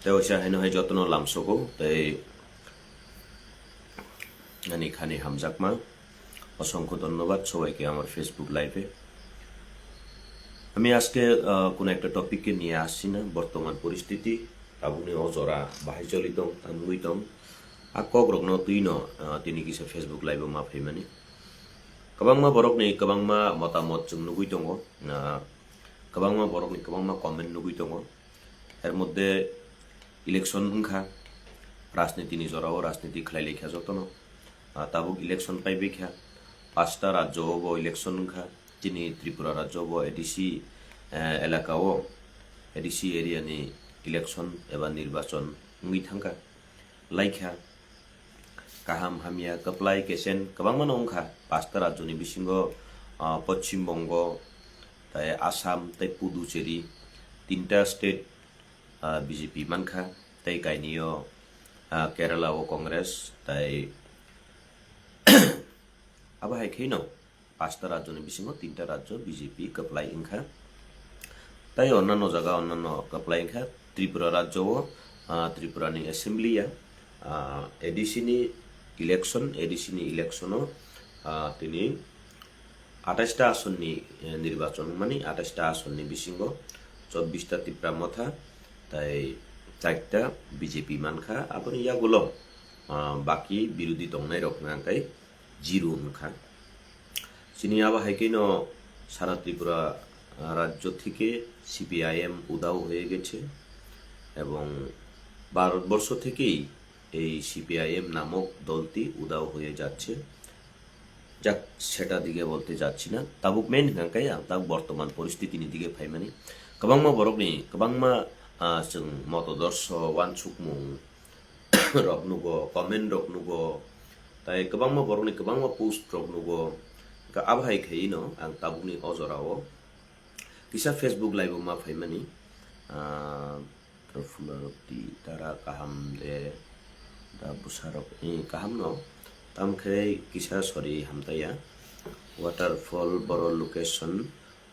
তাই ওইসা হাইনো হাই যত্ন লামসগো তাই নানি খানি হামজাকমা অসংখ্য ধন্যবাদ সবাইকে আমার ফেসবুক লাইভে। আমি আজকে কোনো একটা টপিককে নিয়ে আসছি না, বর্তমান পরিস্থিতি তাবুনি অজরা বাহাই চলিতং তামুইতং আকক রগ্ন তুই ন তিনি কিসে ফেসবুক লাইভে मा फैमानि गोबांमा बरकनि गोबांमा मतामत जों नुगुइ दङ, गोबांमा बरकनि गोबांमा कमेन्ट नुगुइ दङ। এর মধ্যে ইলেকশন ওंखा রাজনীতিনি জরাও রাজনীতি খালাই লেখা যতন তাবুক ইলেকশন পাইবে খা 5টা রাজ্য হব ইলেকশন ওंखा তিনি ত্রিপুরা রাজ্য হব এডিসি এলাকাও এডিসি এরিয়ানি ইলেকশন এবা নির্বাচন নুই থাঙ্কা লাইখা কাহাম হামিয়া কপ্লাই কেসেন गोबांमा ওंखा 5টা রাজ্যনি বিসিঙ্গ পশ্চিমবঙ্গ তাই আসাম তাই পুদুচেরি 3টা স্টেট বিজেপি মানখা তাই গাইনিও কেরালা ও কংগ্রেস তাই আবাহাই খেইনো 5টা রাজ্যনি বিসিঙ্গ 3টা রাজ্য বিজেপি কপ্লাই ওंखा তাই অন্যান্য জায়গা অন্যান্য কপ্লাই ওंखा ত্রিপুরা রাজ্য ও ত্রিপুরানি অ্যাসেম্বলিয়া এডিসিনি ইলেকশনও তিনি 28টা আসননি নির্বাচন মানে 28টা আসননি বিসিঙ্গ 24টা ত্রিপুরা মথা তাই 4টা বিজেপি মানখা আপনি ইয়াগুলো বাকি বিরোধী দংনাই রকনাকাই জিরো ওंखा চিনি আবাহাইকেন সারা ত্রিপুরা রাজ্য থেকে সিপিআইএম উদাও হয়ে গেছে এবং ভারতবর্ষ থেকেই এই সিপিআইএম নামক দলটি উদাও হয়ে যাচ্ছে। যাক সেটা দিকে বলতে যাচ্ছি না, তাবুক মেন গাंकाय आं दा বর্তমান পরিস্থিতিनि দিকে ফাইমানি गोबांमा बरकनि गोबांमा जों मतदर्श वानसुकमुं रकनुगो कमेन्ट रकनुगो ताई गोबांमा बरकनि गोबांमा पोस्ट रकनुगो आबहाय खैनो आं ताबुकनि अजराओ किसा फेसबुक लाइभ मा फाइमानि प्रफुल्लरति तारा काहाम दे दा बुसारक काहाम न तामखै किसा सरी हामताया वाटारफल बर लोकेशन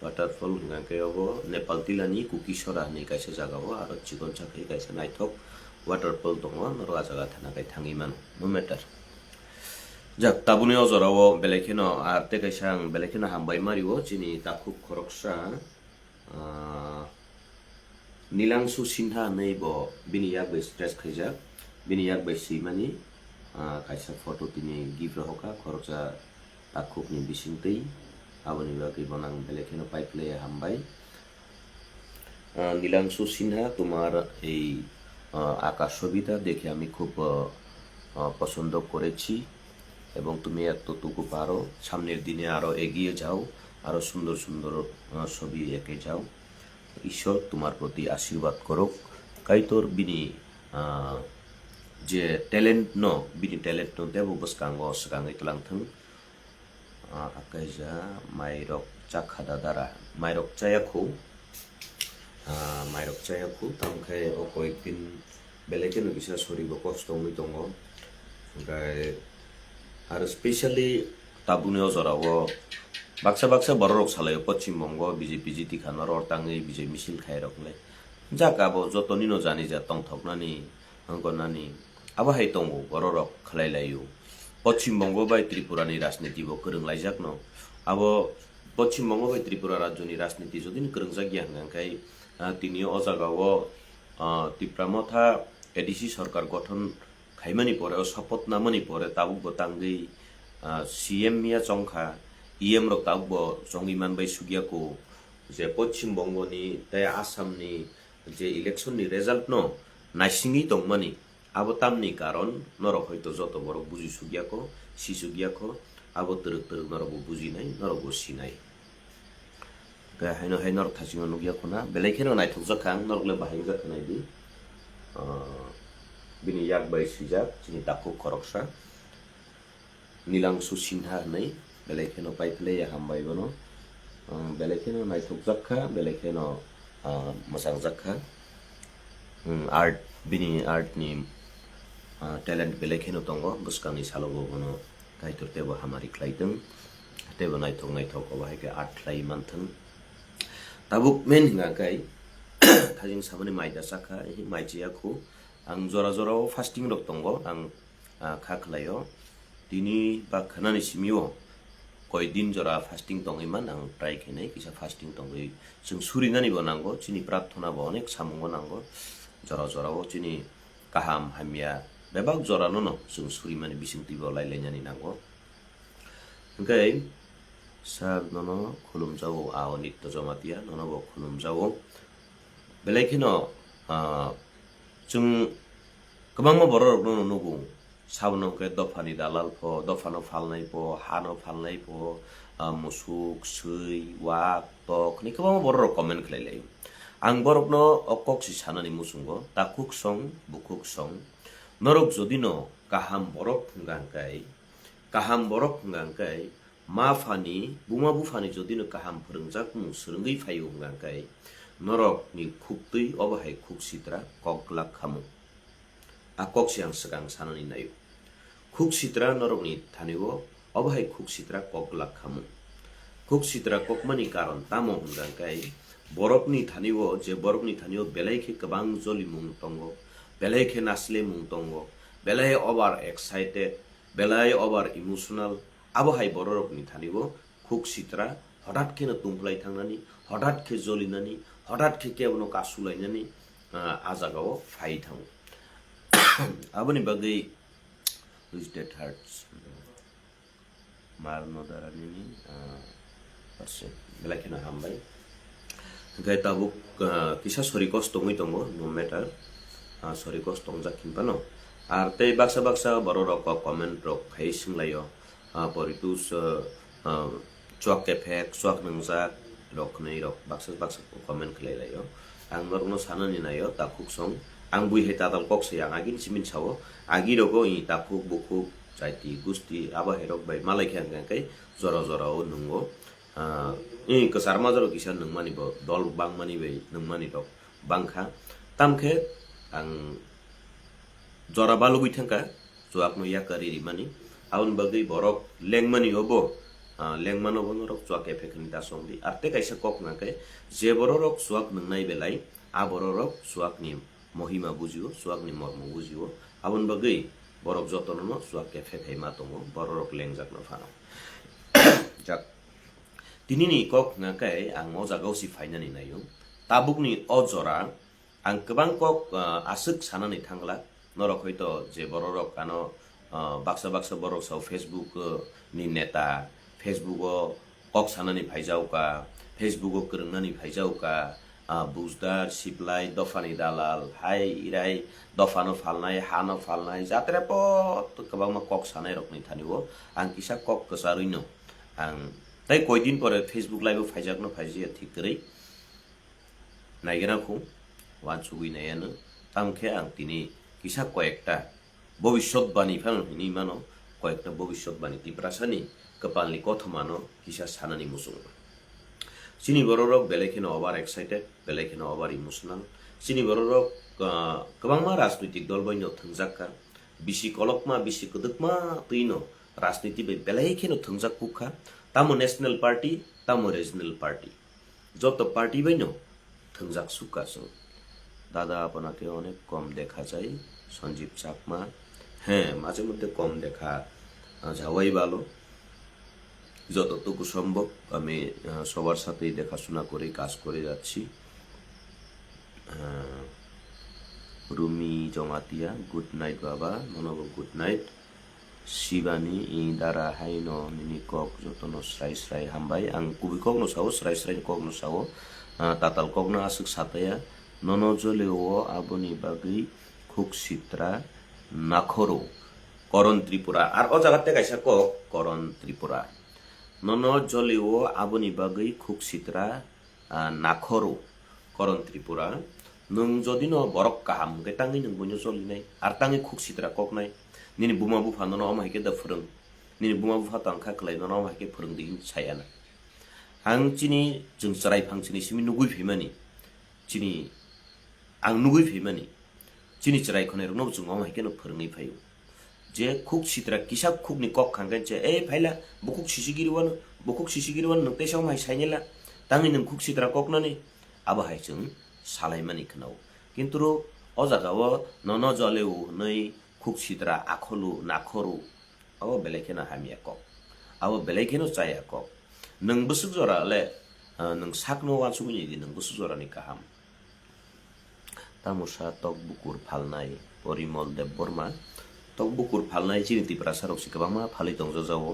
वाटारफल गांकाय अब नेपाल तिलानि कुकिसरा नि कायसे जागाव आरो चिकन साखै कायसे नायथक वाटारफल दङ नरगा जागा थानाकाय थाङिमान नो मेटार जाक ताबुनि अजराव बेलेखेनो आरते कायसा आं बेलेखेनो हामबाय मारिवो चिनि ताखुब खरकसा नीलांशु सिन्हा नैब बिनि यागबै स्ट्रेस खैजा बिनि यागबै सैमानि कायसा फटो तिनि गिफ्ट रहका खरकसा ताखुबनि बिसिंतै आबनि बागै बनां बेलेखेनो पाइप्ले हामबाय। নীলাংশু সিনহা তোমার এই আঁকা ছবিটা দেখে আমি খুব পছন্দ করেছি এবং তুমি এতটুকু পারো, সামনের দিনে আরো এগিয়ে যাও, আরো সুন্দর সুন্দর ছবি এঁকে যাও, ঈশ্বর তোমার প্রতি আশীর্বাদ করুক। কাইতোর বিনি যে ট্যালেন্ট ন বিনি ট্যালেন্ট ন দেব বসকাঙ্গ সকাঙ্গै তলাংथों आकाइजा माइरक चाखादा दारा माइरक चायाखौ तामखाय कयेकदिन बेलेगेनो बिसा सरिबो कष्ट मै दङ ओमफ्राय आरो स्पेशली ताबुनि अजराव बाक्सा बररक सालायो पश्चिमबंग बिजेपि जिति खानर अरताङै बिजय मिसिल खायरकले जाकाबो जतनिनो जानि जा तंथकनानि हंगनानि आबाहाय दङ बररक खालायलायो पश्चिमबंग बाय त्रिपुरानि राजनीति बो फोरोंलायजाक न अब पश्चिमबंग बाय त्रिपुरा राज्यनि राजनीति जदि फोरोंजागिया गांकाय तिनि अजागाव तिप्रामथा एडिसि सरकार गठन खाइमानि परे शपथ नामानि परे ताबुक बतांगै सीएम मिया चंखा इएम रक ताबुक जंगिमान बाय सुगियाको जे पश्चिमबंगनि ताय आसामनि जे इलेक्शननि रिजाल्ट न नाइसिङै दंमानि आबो तामनि कारण नरक हयतो जत बर बुजि सुगियाको सिसुगियाको आबो तरक नरक बुजिनाय नरक सिनाय गाहायनो हाय नरक थासिङो नुगियाको ना बेलेखेनो नायथक जाखां नरकले बाहाय जाखानायदि बिनि याग बाय सिजाक चिनि ताखु खरकसा नीलांशु सिन्हा नै बेलेखेनो पाइप्ले हामबाय बनो बेलेखेनो नायथक जाखा बेलेखेनो मोजां जाखा आर्ट बिनि आर्टनि टैलेंट बेलेखेनो दङ बसकांनि सालगो बनो गायतर तेबो हामारि ख्लायदों तेबो नायथक अबाहायके आर्ट ख्लाय मानथों ताबुक मेन गांकाय थाजिं सामनि माइदा साखा माइजियाखौ आं जरा जराव फास्टिं रक दङ आं खाख्लायो दिनै बा खानानि सिमियो कय दिन जरा फास्टिं दङैमान आं ट्राइ खेनै किसा फास्टिं दङै जों सुरिनानैबो नांगौ चिनि प्रार्थनाबो अनेक सामुंबो नांगौ जरा जराव चिनि गाहाम हामिया बेबाग जरानो न जों सुरिमानि बिसिंतिबो लायलायनानै नांगौ ओंखाय सार ननो खुलुमजावो आओ नित्य जमातिया ननोबो खुलुमजावो बेलायखिनो जों गोबां बर' रकनो नुगौ साबनके दफानि दालाल फो दफानो फालनाय फो हानो फालनाय फो मुसुक सै वाक तक नि गोबां बर' रक कमेन्ट खालायलायो आं बरकनो अकक्सि सानानि मुसुंगो ताकुक सं बुकुक सं नरक जदिनो गाहाम बरक फुंगांकाय मा फानि बुमा बुफानि जदिनो गाहाम फोरोंजाक मुं सोलोंगै फायो हुंगांकाय नरक नि खुक्तै अबाहाय खुक्सित्रा ककलाक खामु आकक्सि आं सिगां सानानि नायो खुक्सित्रा नरकनि थानिवो अबाहाय खुक्सित्रा ककलाक खामु खुक्सित्रा ककमानि कारण तामो हुंगांकाय बरकनि थानिवो जे बरकनि थानिवो बेलायखे गोबां जलि मुं दंगो बेलायखे नासले मुं दंगो बेलाय ओभार एक्साइटेड बेलाय ओभार इमोशनल आबहाय बरकनि थानिवो खुक्सित्रा हठाৎखेनो तुंफ्लाय थांनानै हठाৎखे जलिनानै हठाৎखे केवनो कासुलायनानै आजागाव फाय थाङो आबनि बागै which that hurts marno darani farse belakina hambai gai tabuk kisa sorry cost tongi tongo no matter sorry cost tong jakin pano ar tei baksa baro rok comment rok khai singlayo poritus chuak effect chuak nungjak rok nei rok baksa comment khlailayo ang norno sanani nayo takuk song ang bui he tadal kok se ang agin simin sawo agi rogo I takuk bukuk jaiti gusti aba herok bai malai khan kai jora o nungo kesar majaro kisa nungmani bo dol bangmani bai nungmani dok bangkha tamkhe ang jora balugui thangka joakno yakari rimani aun bagai borok lengmani obo lengmano bono rok joak efekni dasongdi arte kaisa kok nakai je borok joak nungnai belai a borok joakni महिमा बुझियो सुवागनि मर्म बुझियो आबन बगै बरक जतननो सुवाग cafe FEMA दङ बरक लेंजाक न फानो जाक दिनिनि कक नाकाय आं मजागावसि फाइनानि नायो ताबुकनि अजरा आं गोबां कक आसुक सानानै थांला नरक हयतो जे बरक कानो बाक्सा बरक साव फेसबुक नि नेता फेसबुक कक सानानि फाइजावका फेसबुक करंनानि फाइजावका बुजदार सिप्लाय दफानि दालाल हाय इराय दफानो फालनाय हानो फालनाय जात्रे पत गोबां कक सानाय रकनि थानिवो आं किसा कक कसारैनो आं तै कय दिन परे फेसबुक लाइभ फाइजाकनो फाइजिया थिकरै नायगेनाखौ वानसुगै नायानो तामखे आं तिनि किसा कयेकटा भबिष्यतबाणी फानि मानो कयेकटा भबिष्यतबाणी तिप्रासानि कपालनि कथमानो किसा सानानि मुसुं Sini borok belekino ovar excited, belekino ovar emotional. Sini borok kabangma राजनीतिक दल बायनो थंजाका बिसि कलकमा बिसि कदकमा तैनो राजनीति बे बेलायखेनो थंजाक कुखा तामो नेशनल पार्टी तामो रिजनल पार्टी जत पार्टी बायनो थंजाक सुकासो दादा आपनाके अनेक कम দেখা যায় সঞ্জীব চাকমা হ্যাঁ মাঝে মধ্যে কম দেখা যাওয়াই ভালো যতটুকু সম্ভব আমি সবার সাথেই দেখাশোনা করে কাজ করে যাচ্ছি রুমি জমাতিয়া গুড নাইট বাবা ননব গুড নাইট শিবানী ইদারা হাইনো মিনি কক যতন স্রাই হামবাই আং কুবি ককনো সাও স্রাই ককনো সাও তাতাল ককনো আসুক সাতায়া ননজলেও আবনি বাগৈ খুকসিত্রা নাখরো করণ ত্রিপুরা আর ও জায়গাতে কাইসা কক করণ ত্রিপুরা ননজলেও আবনি বাগৈ খুকসিত্রা নাখরো করণ ত্রিপুরা নং যদি ন বরক কাহাম গে তাङै नों बयनो जलिनाय आर ताङै खुकसित्रा ककनाय निनि बुमा बुफा नन अमाइके दा फोरों निनि बुमा बुफा तांखा खलाय नन अमाइके फोरों दिगिन सायाना आं चिनि जों सराय फांचिनि सिमि नुगुइ फैमानि चिनि आं नुगुइ फैमानि चिनि सराय खने रनो जों अमाइके न फोरोंनै फायो जे खुकसित्रा किसा खुकनि कक खांगन जे ए फाइला बुकुक सिसिगिरिवान नों तेसाव माइ साइनेला ताङै नों खुकसित्रा ककनानै आबाहाय जों सालायमानि खोनाव किन्तु o jagao nono joleu nei khuksidra akholu nakhoro abo belekena hamia kok abo belekeno chaya kok nung busuk jora le nung sakno wansugni di nung busuk jora ni kaham tamusa tok bukur phalnai Porimol Dev Burma tok bukur phalnai chiniti prasarok sikabama phali tongjo jawo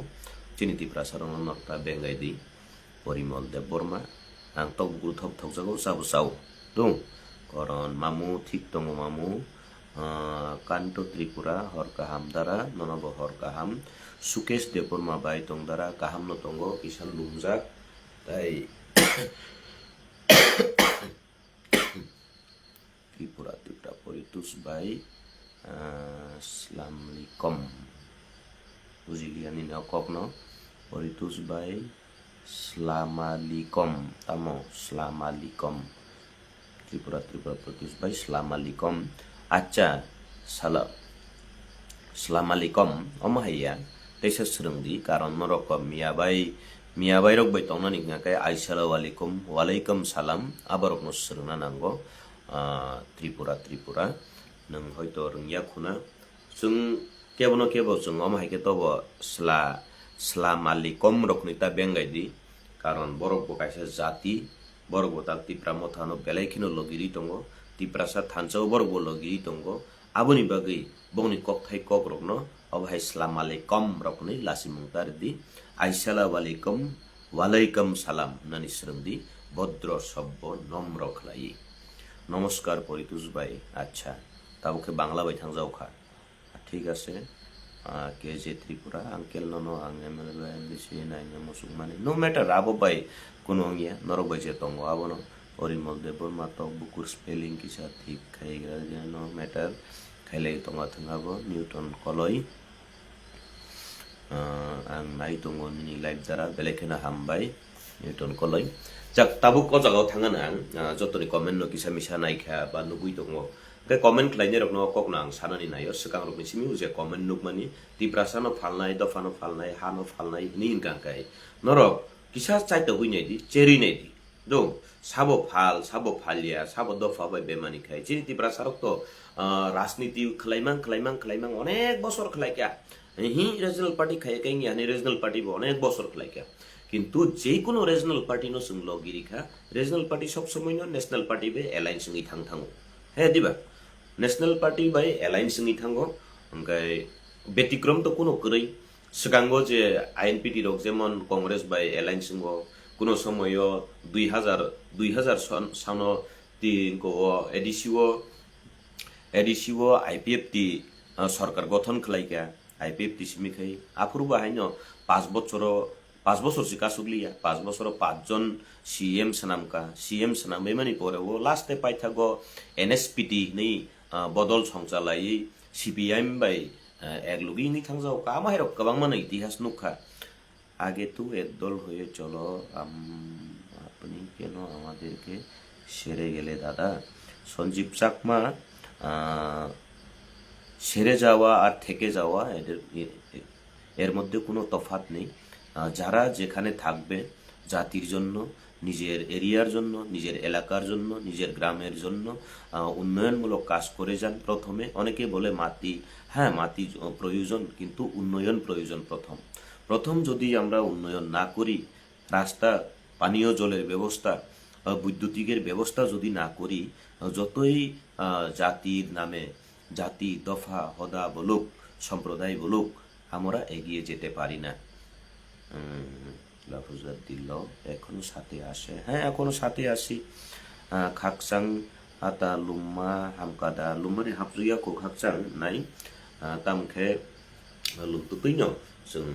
chiniti prasarok nokta bengai di Porimol Dev Burma ang tok bukur thok thok jago sabu sau tung koron mamu thik tongo mamu Kanto Tripura hor kaham dara nonobo hor kaham Sukesh Dev Burma bai tong dara kaham no tongo kisan lumjak tai Tripura Poritus bai Slamlikom Buzilian in okokno Poritus bai Slamalikom tamo Slamalikom Tripura Poritus bai Slamalikom acha salam Slamalikom omahaya tesa serengdi karon norok miyabai rok bai tongna nikna kai assalamu alaikum walaikum salam abarok no serengna nango Tripura nung hoito rungya khuna sung kebono jung omahike tobo Slamalikom rokni ta bengai di karon borok bo kaisa jati borok bo ta Tripura mothano belaikino logiri tongo Tiprasa thanchau borok bo logiri tongo aboni bagui bongni kokthai kok rokno obhai Slamalikom rokni lasimungtar di assalamu alaikum walaikum salam nani serengdi bodro sobbo nomro khlai নমস্কার পরিতুষ ভাই আচ্ছা তাবুকে Bangla by থাংজাওখা ঠিক আছে কেজে Tripura uncle ননো আং MLA MDC নাইনে মুসুক মানে no matter আবো by কোনো ইয়া নরক বাই যে তঙ্গ আবনো Porimol Dev Burma tok bukur spelling kisa ঠিক খাইগ্রা যে নো ম্যাটার খাইলে তঙ্গা থাঙ্গাবো নিউটন কলই আং নাই তঙ্গ নিনি লাইভ দ্বারা বেলেকেনা হামবাই Newton Koloi jak tabuk ko jagao thangan ang jotoni comment no kisa misa naikha ba nugui tongo ke comment klaine rok no kok nang sanani nayo sekang rok nisimi uje comment nugmani tiprasa no phalnai dofa no phalnai ha no phalnai ni ingkang kai norok kisa chaita huinai di cheri nei di do sabo phalia sabo dofa bai bemani khai chini tiprasa rok to rajniti khlaimang onek bosor khlaikya hi regional party khai kai ni regional party bo onek bosor khlaikya কিন্তু যে কোনো regional party no সঙ্গ লগিরিখা regional party সব সময় no national party বে alliance সঙ্গি থাংথাঙ্গো হ্যাঁ দিবা national party by alliance সঙ্গি থাঙ্গো ওমকাই ব্যতিক্রম তো কোনো করেই সিগাঙ্গো যে আইএনপিটি রক যেমন কংগ্রেস বাই অ্যালায়েন্স সঙ্গ কোনো সময় 2000 সানো তিনকো এডিসিও আইপিএফটি সরকার গঠন খালাইকা আইপিএফটি সিমিখাই আফুর বাহাইনো 5 বছর সিকা সুগলিয়া 5 বছর 5 জন সিএম সানামে মানি পরে ও লাস্টে পাই থাকো এনএসপিটি নেই বদল সংচালাই সিপিআইএম বাই একলুগি নি থাংজাও কামাহেরক গোবাং মানে ইতিহাস নুখা আগে তো একদল হয়ে চলো আপনি কেন আমাদেরকে সেরে গেলে দাদা সঞ্জীব চাকমা সেরে যাওয়া আর থেকে যাওয়া এর মধ্যে কোনো তফাৎ নেই যারা যেখানে থাকবে জাতির জন্য নিজের এরিয়ার জন্য নিজের এলাকার জন্য নিজের গ্রামের জন্য উন্নয়নমূলক কাজ করে যান প্রথমে অনেকে বলে মাটি হ্যাঁ মাটি প্রয়োজন কিন্তু উন্নয়ন প্রয়োজন প্রথম যদি আমরা উন্নয়ন না করি রাস্তা পানীয় জলের ব্যবস্থা বৈদ্যুতিকের ব্যবস্থা যদি না করি যতই জাতির নামে জাতি দফা হদা বলুক সম্প্রদায় বলুক আমরা এগিয়ে যেতে পারি না লাফুজাত দিল এখনো সাথে আসে হ্যাঁ এখনো সাথে আসি খাকসাং আতা লুম্মা হামকাদা লুম্মারি হাবজুয়া কো খাকসাং নাই তামখে লুমতুতৈনো जों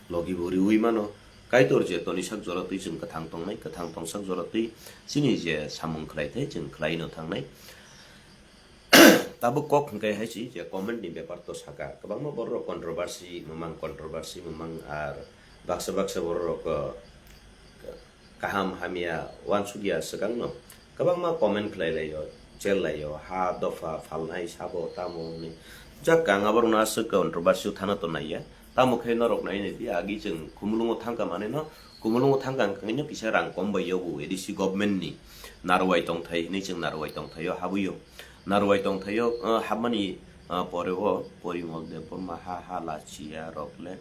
लगी बरि उइमानो काइतर जे तनिसाक जरतै जों कथां तंसाक जरतै सिनि जे सामुं खलायथाय जों खलायनो थांनाय ताबो कक हंकाय हायसि जे कमेन्ट नि बेपार तो साका गोबां बर कन्ट्रोभार्सि ममां आर बाक्सा बर काहाम हामिया वानसुगिया सगांनो गोबां कमेन्ट खलायलायो जेल लायो हा दफा फालनाय साबो तामोनि जा गांगाबर ना सो कन्ट्रोभार्सि थाना तो नाया tamu khay norok nai ne di agi jeng kumulungo thangka mane no kumulungo thangka kangino kisa rang kombai yobu edisi government ni narwai tong thai ni jeng narwai tong thayo habuyo narwai tong thayo habmani poreo porimol de borma ha la chia rokle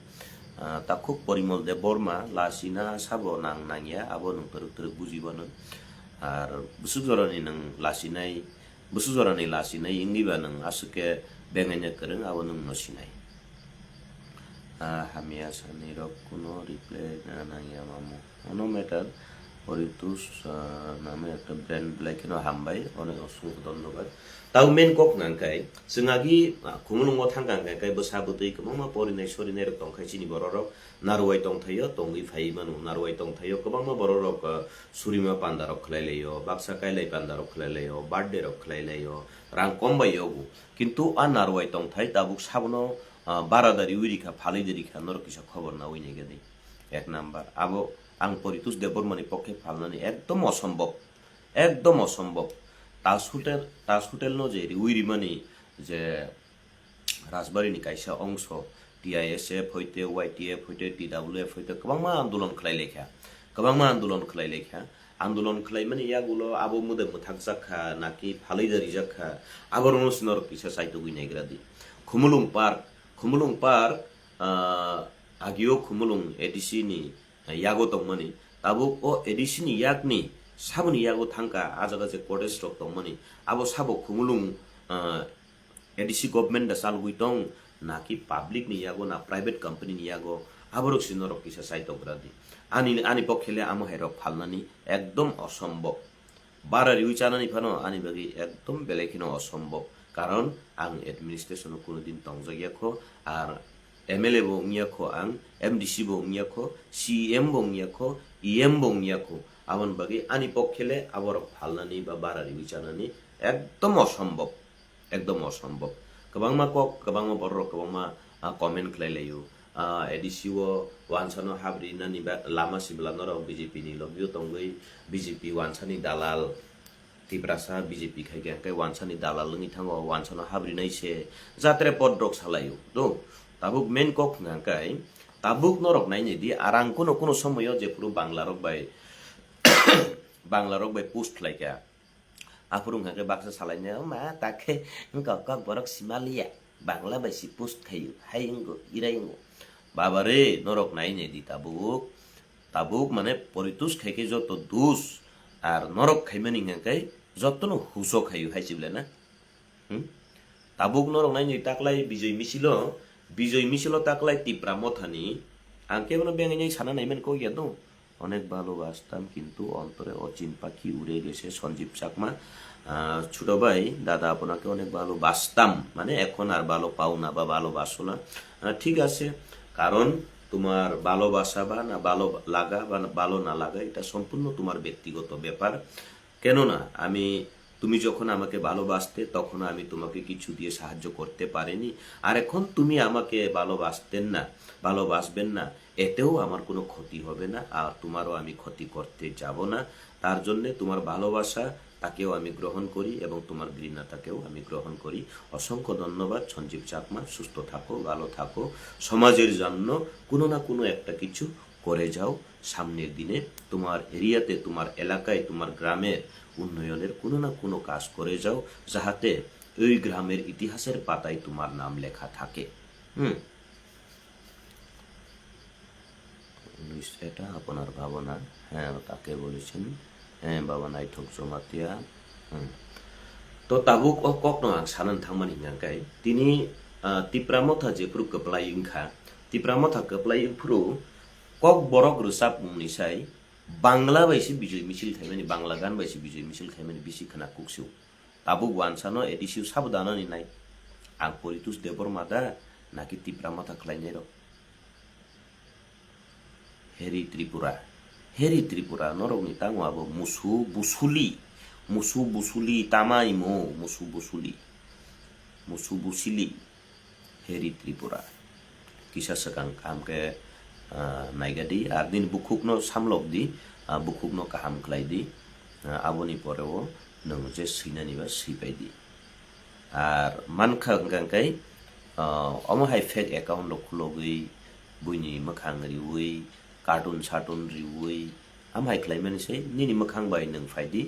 takuk porimol de borma la sina sabo nang nangya abo nung teruk bujibanon ar busujorani nang lasinai busujorani lasinai ingiba nang asuke bengenya kereng abo nung nosinai hamia sanirok kuno replay nangya mamu ono matter poritus name একটা brand blackino hambai অনেক অসংখ্য ধন্যবাদ তাও main cock নাংকাই जोंहागि खुमुलुंगो थांगांगाय kai बोसाबोदै गोबांमा परिनाय सरिनाय रक दंखाय सिनि बररक नारुवाय दंथायो तंगि phi मानु नारुवाय दंथायो गोबांमा बररक सुरिमा पान्दारक खलायलायो Baksa कायलाय पान्दारक खलायलायो birthday रक खलायलायो रां कमबायो किन्तु आ नारुवाय दंथाय दाबुक साबनो बारादारि उरिखा फालैदारिखा नरकिसा खबर ना उइने गेदै एक नाम्बार आबो आं परितुष देबबर्मानि पक्षे फालनानै एकदम असम्भव ताज होटेल न जे उइरिमानि जे राजबारिनि कायसा अंश टिआइएसएफ हयते वाइटिएफ हयते टिडब्लिउएफ हयते गोबांमा आन्दोलन खालायलेखा आन्दोलन खालायमानि यागुलो आबो मुदे मुथाक जाखा नाकि फालैदारि जाखा आबरनो सिनर किसा साइतो गुइनायग्रादि खुमुलुं पार्क आगियो खुमुलुं एडिसि नि यागो दंमनि ताबुक ओ एडिसि नि यागनि साबनि यागो थांका आजागाजे कटेज रक दंमनि आबो साबो खुमुलुं एडिसि गभर्नमेन्ट दा सालगुइ दं नाकि पाब्लिक नि यागो ना प्राइवेट कंपनी नि यागो आबरक सिनरक किसा साइतोग्रादि आनि पक्षेले आमो हेरक फालनानि एकदम असम्भव बारारि उइचानानि फानो आनि बागि एकदम बेलेखिनो असम्भव कारण आं एडमिनिस्ट्रेशन कोनोदिन तंजागियाखो आर एमएलए बंगियाखो आं एमडीसी बंगियाखो सीएम बंगियाखो ईएम बंगियाखो आमन बागि आनि पक्षेले आबरक फालनानि बा बारारि उइचानानि एकदम असम्भव गोबांमा बररक गोबांमा कमेन्ट खालायलायो एडिसिओ वानसानो हाब्रि नानि बा लामा सिबलानर बीजेपी नि लबियो तंगै बीजेपी वानसानि दालाल तिब्रासा बीजेपी खायगाय वानसानि दालाल लंगि थांगो वानसानो हाब्रि नाइसे जात्रे पद्रक सालायो दो ताबुक मेन कक नांकाय ताबुक नरक नाइने दि आरां कोनो समय जे पुरो बांग्लारक बाय पोस्ट लाइका आफुरुं हाके बाक्सा सालायने मा ताके कक बरक सिमालिया बांग्ला बायसि पोस्ट खायो हायंगो इरायंगो बाबा रे नरक नाइने दि ताबुक माने परितुष खायके जत दुस आर नरक खायमानि हाके जतनो हुसो खायो हायसिबले ना ताबुक नरक नाइने ताकलाय বিজয় মিছিল তাকলাই টিপ্রা মথানি আঙ্কে কোনো বেঙ্গে সানা নাইমেন কই গেতো অনেক ভালোবাসতাম কিন্তু অন্তরে অচিন পাখি উড়ে গেছে সঞ্জীব চাকমা ছোট ভাই দাদা আপনাকে অনেক ভালোবাসতাম মানে এখন আর ভালো পাও না বা ভালোবাসো না ঠিক আছে কারণ তোমার ভালোবাসা বা না ভালো লাগা বা ভালো না লাগা এটা সম্পূর্ণ তোমার ব্যক্তিগত ব্যাপার কেননা তুমি যখন আমাকে ভালোবাসতে তখন আমি তোমাকে কিছু দিয়ে সাহায্য করতে পারিনি আর এখন তুমি আমাকে ভালোবাসবেন না এতেও আমার কোনো ক্ষতি হবে না আর তোমারও আমি ক্ষতি করতে যাব না তার জন্য তোমার ভালোবাসা তাকেও আমি গ্রহণ করি এবং তোমার ঘৃণাটাকেও আমি গ্রহণ করি অসংখ্য ধন্যবাদ সঞ্জীব চাকমা সুস্থ থাকো ভালো থাকো সমাজের জন্য কোনো না কোনো একটা কিছু করে যাও সামনের দিনে তোমার এরিয়াতে তোমার এলাকায় তোমার গ্রামের উন্নয়নের কোনো না কোনো কাজ করে যাও যাহাতে ওই গ্রামের ইতিহাসের পাতায় তোমার নাম লেখা থাকে এটা আপনার ভাবনা হ্যাঁ তাকে বলেছেন হ্যাঁ বাবা নাইঠক জমাতিয়া তো তাবুক কক ন आं सानन थांमानि गाय तिनि तिप्रामथा जेफ्रु कप्लाइंखा तिप्रामथा कप्लाइंफ्रु কক बरक रोसाब मुंनिसाय बांग्ला बायसि बिजय मिছিল खायमानि बांग्ला गान बायसि बिजय मिছিল खायमानि बिसि खोना कुकसिउ ताबुक वानसानो एडिसिउ साबदानानि नाय आं परितुष देबबर्मा दा नाकि तिप्रामथा खलायनाय र हेरि त्रिपुरा नरकनि तांगवाबो मुसु बुसुली तामाइमो मुसु बुसिली हेरि त्रिपुरा किसा सकां कामके नायगादि आर दिन बुकुकनो सामलकदि बुकुकनो काहाम खलायदि आबोनि परेओ नों जे सैनानि बा सैबायदि आर मानखा गांकाय अमहाय फेक एकाउन्ट खुलगै buini makhang riui cartoon sarton riui amhai khlaimani sei nini makhang bai nang faidi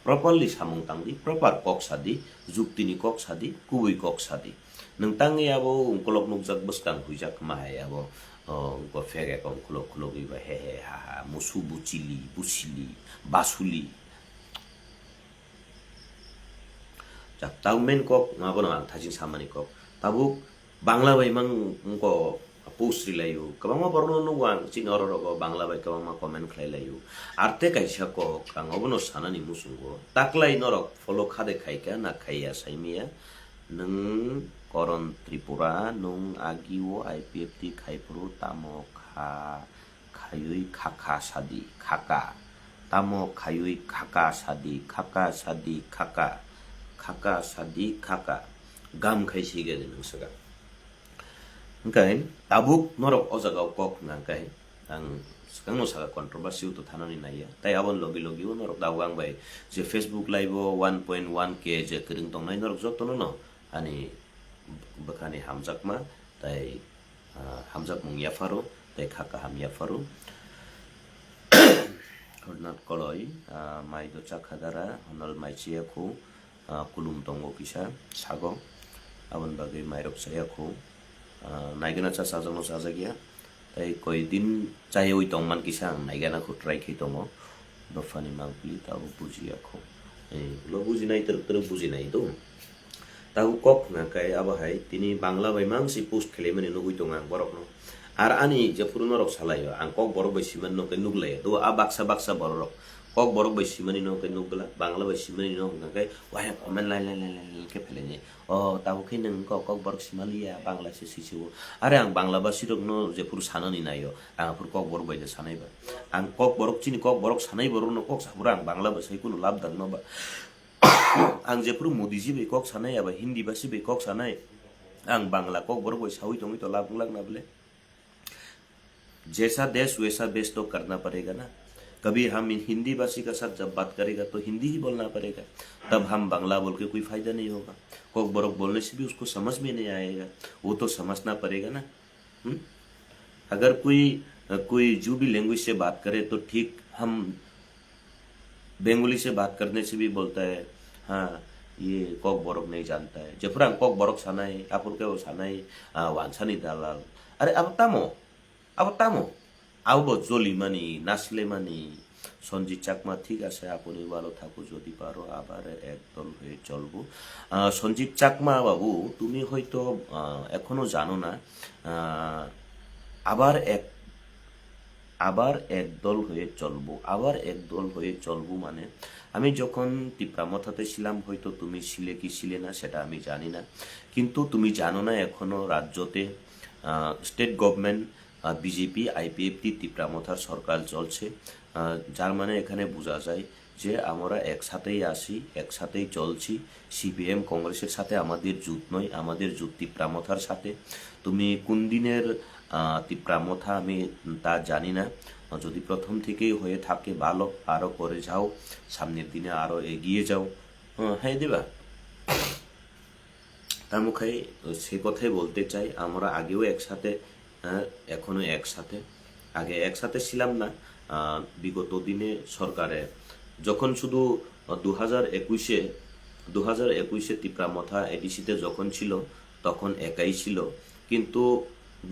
properly samung tangdi proper kok sadi juktini kok sadi kubui kok sadi nang tangi abo ungkolok nukjak beskang huijak mahai abo ko fege kon kulok kulok iba he he ha ha musu bucili busili basuli jak tau men kok ngabo nang thajin samani kok tabuk bangla bai mang ko post rilayu kabangma borno nuwang chinoro rogo bangla bai kabangma comment khlailayu arte kaisa kok ang obono sanani musungo taklai norok follow khade khaika na khaiya saimia nung koron tripura nung agiwo IPFT khaipuru tamo kha khayui khaka sadi khaka tamo khayui khaka sadi khaka sadi khaka khaka sadi khaka gam khaisi ge nung saga Ngkai tabuk norok o jaga kok ngkai ang sekang no saga kontroversi to thanani naiya tai abon logi logi norok dawang bai je Facebook live 1.1k je kering tong nai norok jot no ani bakani hamjak ma tai hamjak mung yafaro tai khaka ham yafaro kornat koloi mai do chakhadara honol mai chia khu kulum tongo kisa sago abon bagai mai rok saya khu naigana cha sajang no sajagia tai koi din chai oi tongman kisang naigana khu try khi tongo dofani mangpli ta buji akho lo buji nai ter buji nai to tau kok na kai aba hai tini bangla bai mang si post khele mane no hui tonga borok no ar ani je puruno rok salayo ang kok borok bai siman no kai nugle do a baksa borok kok borok bai simani no kai nugla bangla bai simani no kai wa comment lai ke phele ni o tau khi nang kok borok simalia bangla se sisiu are ang bangla ba sirok no je pur sanani nayo ang pur kok borok bai je sanai ba ang kok borok chini kok borok sanai borok no kok sabura ang bangla ba sai kuno lab dang no ba ang je pur modi ji bai kok sanai aba hindi ba si bai kok sanai ang bangla kok borok bai sawi tongi to lab na bले जैसा देश वैसा base तो करना पड़ेगा ना कभी हम हिंदी भाषी का साथ जब बात करेगा तो हिंदी ही बोलना पड़ेगा तब हम बांग्ला बोल के कोई फायदा नहीं होगा कोक बरोक बोलने से भी उसको समझ में नहीं आएगा वो तो समझना पड़ेगा ना अगर कोई जो भी लैंग्वेज से बात करे तो ठीक हम बेंगोली से बात करने से भी बोलता है हाँ ये कोक बरोक नहीं जानता है जब कोक बरोक सानाई आप के वो सानाई वांसानी दालाल अरे अब तामो আউব জলিমানি নাসলেমানি সঞ্জিত চাকমা ঠিক আছে আপনি ভালো থাকো যদি পারো আবার একদল হয়ে চলবো সঞ্জিত চাকমা বাবু তুমি হয়তো এখনো জানো না আবার একদল হয়ে চলবো মানে আমি যখন তিপ্রামথাতে ছিলাম হয়তো তুমি ছিলে কি ছিলে না সেটা আমি জানি না কিন্তু তুমি জানো না এখনো রাজ্যতে স্টেট গভর্নমেন্ট বিজেপি আইপিএফটি তিপ্রামথার সরকার চলছে যার মানে এখানে বোঝা যায় যে আমরা একসাথেই আসি একসাথেই চলছি সিপিএম কংগ্রেসের সাথে আমাদের জুট নয় আমাদের জুট তিপ্রামথার সাথে তুমি কোন দিনের তিপ্রামথা আমি তা জানি না যদি প্রথম থেকেই হয়ে থাকে ভালো আরও করে যাও সামনের দিনে আরও এগিয়ে যাও হ্যাঁ দেবা তার মুখে সে কথাই বলতে চাই আমরা আগেও একসাথে এখনো একসাথে আগে একসাথে ছিলাম না বিগত দিনে সরকারে যখন শুধু 2021-এ তিপ্রামথা এডিসিতে যখন ছিল তখন একাই ছিল কিন্তু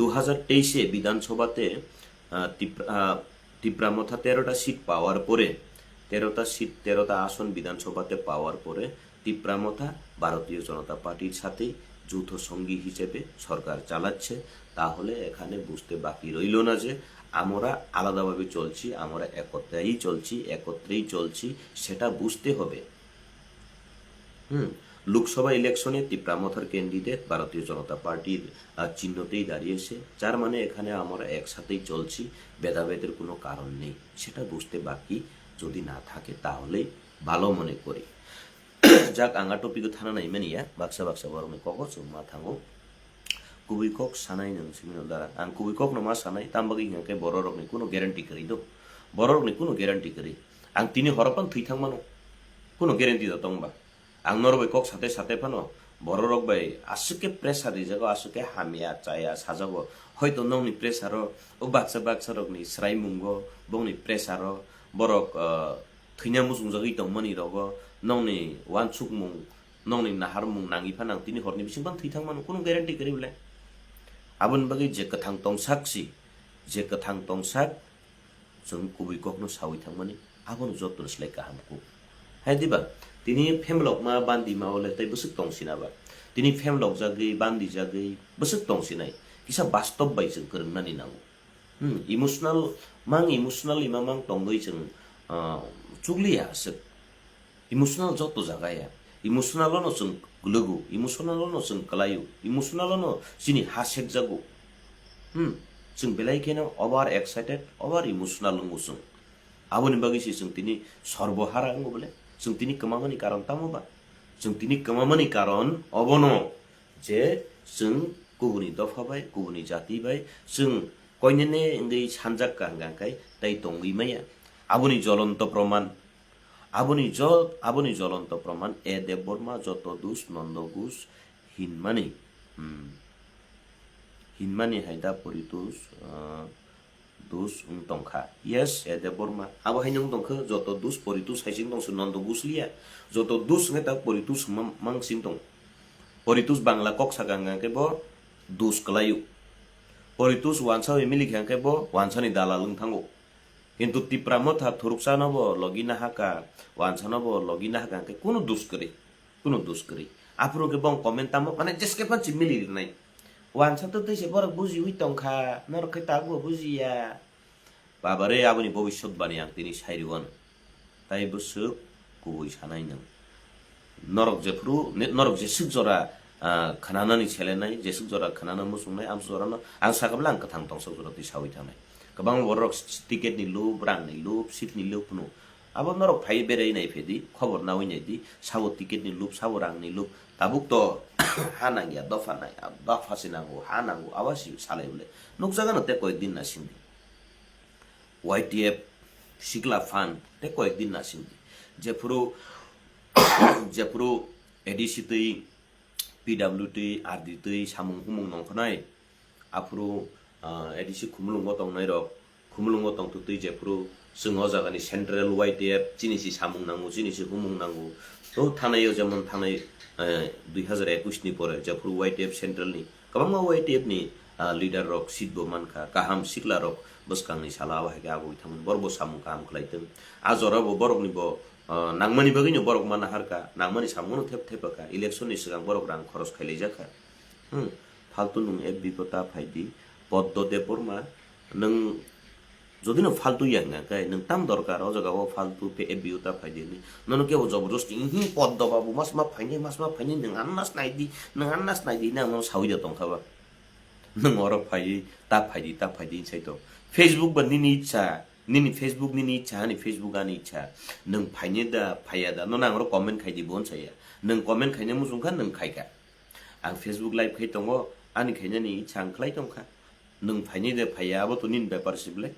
2023-এ বিধানসভাতে তিপ্রামথা 13টা সিট পাওয়ার পরে 13টা আসন বিধানসভাতে পাওয়ার পরে তিপ্রামথা ভারতীয় জনতা পার্টির সাথে যৌথ সঙ্গী হিসেবে সরকার চালাচ্ছে তাহলে এখানে বুঝতে বাকি রইল না যে আমরা আলাদাভাবে চলছি আমরা একত্রেই চলছি সেটা বুঝতে হবে লোকসভা ইলেকশনে তিপ্রামথার ক্যান্ডিডেট ভারতীয় জনতা পার্টির চিহ্নতেই দাঁড়িয়েছে যার মানে এখানে আমরা একসাথেই চলছি ভেদাভেদের কোনো কারণ নেই সেটা বুঝতে বাকি যদি না থাকে তাহলেই ভালো মনে করি যাক আঙ্গা টপিক থানা নাই মানিয়া বাক্সা বরং ককস মা থাঙ্গো কুবিকক সানাই নং সিমিনো দ্বারা আং কুবিকক নমা সানাই তামবাগি হিংকে বড় রকনি কোনো গ্যারান্টি করি দো বড় রকনি কোনো গ্যারান্টি করি আং তিনি হরপান থুই থাংমানো কোনো গ্যারান্টি দতংবা আং নরবাই কক সাথে Fanon borok bai asuke pressure jago asuke hamia chaya sajago hoito nongni pressure o baksa rok ni srai mungo bongni pressure borok thina musung jagi tongmani rogo nongni wansuk mung nongni nahar mung nangi phanang tini horni bising bang thithang man kuno guarantee kari bole abun bagi je kathang tongsak si je kathang tongsak jeng kubui kokno sawi thangmani abun jotun slai kaham ku hai diba tini femlok ma bandi ma ole tai busuk tongsina ba tini femlok jagi bandi jagi busuk tongsinai kisa bastob bai jeng kerengmani nangu emotional imamang tonggoi jeng chugli ya se emotional joto jaga ya emotional no jeng glugu emotional no jeng kalayu emotional no sini hasek jago jeng belai kena over excited over emotional ngusung aboni bagi si jeng tini sorbohara ngo bole jeng tini kemamani karon tamu ba jeng tini kemamani karon obono je jeng kubuni dofa bai kubuni jati bai jeng koinene ngai sanjak kangkai tai tongi maya aboni জ্বলন্ত প্রমাণ এ দেববর্মা যত দুষ নন্দঘোষ হিনমানি হাইদা পরিতোষ দুষ Tankha yes এ দেববর্মা আবো হাইনং তংখা যত দুষ পরিতোষ হাইসিং দংস নন্দঘোষ লিয়া যত দুষ নেতা পরিতোষ মাংসিং দং পরিতোষ বাংলা কক সাগাঙ্গাকে ব দুষ কলায়ু পরিতোষ ওয়ানসাও এমিলি খাঙ্কে ব ওয়ানসানি দালালং থাঙ্গো কিন্তু তিপ্রামত হাত থুরুকসা নব লগিনা হাকা ওয়ানসা নব লগিনা হাকা কে কোনো দুষ করি আপরো কে বং কমেন্ট তাম মানে জেসকে পাঁচি মিলি নাই ওয়ানসা তো দেশে বড় বুঝি হই তংখা নরকে তাগো বুঝিয়া বাবারে আবনি ভবিষ্যৎ বাণী আং তিনি সাইরিওয়ান তাই বসু কুবই সানাই নং নরক যেসুক জরা খানানানি ছেলেনাই যেসুক জরা খানানা মুসুংনাই আম জরা আং সাকাবলা আং কাথাং তংসক জরা তি সাউই থানাই kabang borok tiket ni loop rang ni loop seat ni loop no abo norok phai berai nai phedi khobor nawi nai di sawo tiket ni loop sawo rang ni loop tabuk to hanang ya dofa nai dofa sinango hanango awasi salai ule nukjaga no te koikdin na sindi YTF sikla fan te koikdin na sindi jepuro ADC tei PWT RD tei samung humung nongkhnai apro edisi khumlungo tongnai rok khumlungo tong tutui jepro singo jagani central YTF jinisi samung nangu jinisi humung nangu to thanayo jemon thanai 2021 ni pore jepro YTF central ni kabama YTF ni leader rok sidbo manka kaham sikla rok boskangni sala wa ga agoi thamun borbo samung kaham khlaitung ajora bo borok ni bo nangmani bagini borok mana harka nangmani samuno thepaka election ni sigang borok rang khoros khailai jaka ফালতু নং এ বিপতা ফাইদি পদ্মতে পরমা নং যদি না ফালতু ইয়াঙ্গা কাই নং তাম দরকার ও জায়গা ও ফালতু পে এ বিউতা ফাইদি নি নন কেও জবরদস্তি পদ্ম বাবু মাস মা ফাইনি নং আন্নাস নাইদি না নং সাউইদা তংখাবা নং অর ফাই তা ফাইদি সাইতো ফেসবুক বা নিনি ইচ্ছা নিনি ফেসবুক নিনি ইচ্ছা নি ফেসবুক আনি ইচ্ছা নং ফাইনি দা ফাইয়াদা নন আংর কমেন্ট খাইদি বন সাইয়া নং কমেন্ট খাইনে মুসুংখা নং খাইকা आं फेसबुक लाइव खाई दङ आंनि खायनानि इच्छा खालाय दंखा नों फायनि दे फायाबोथ' निन बेपारसिबले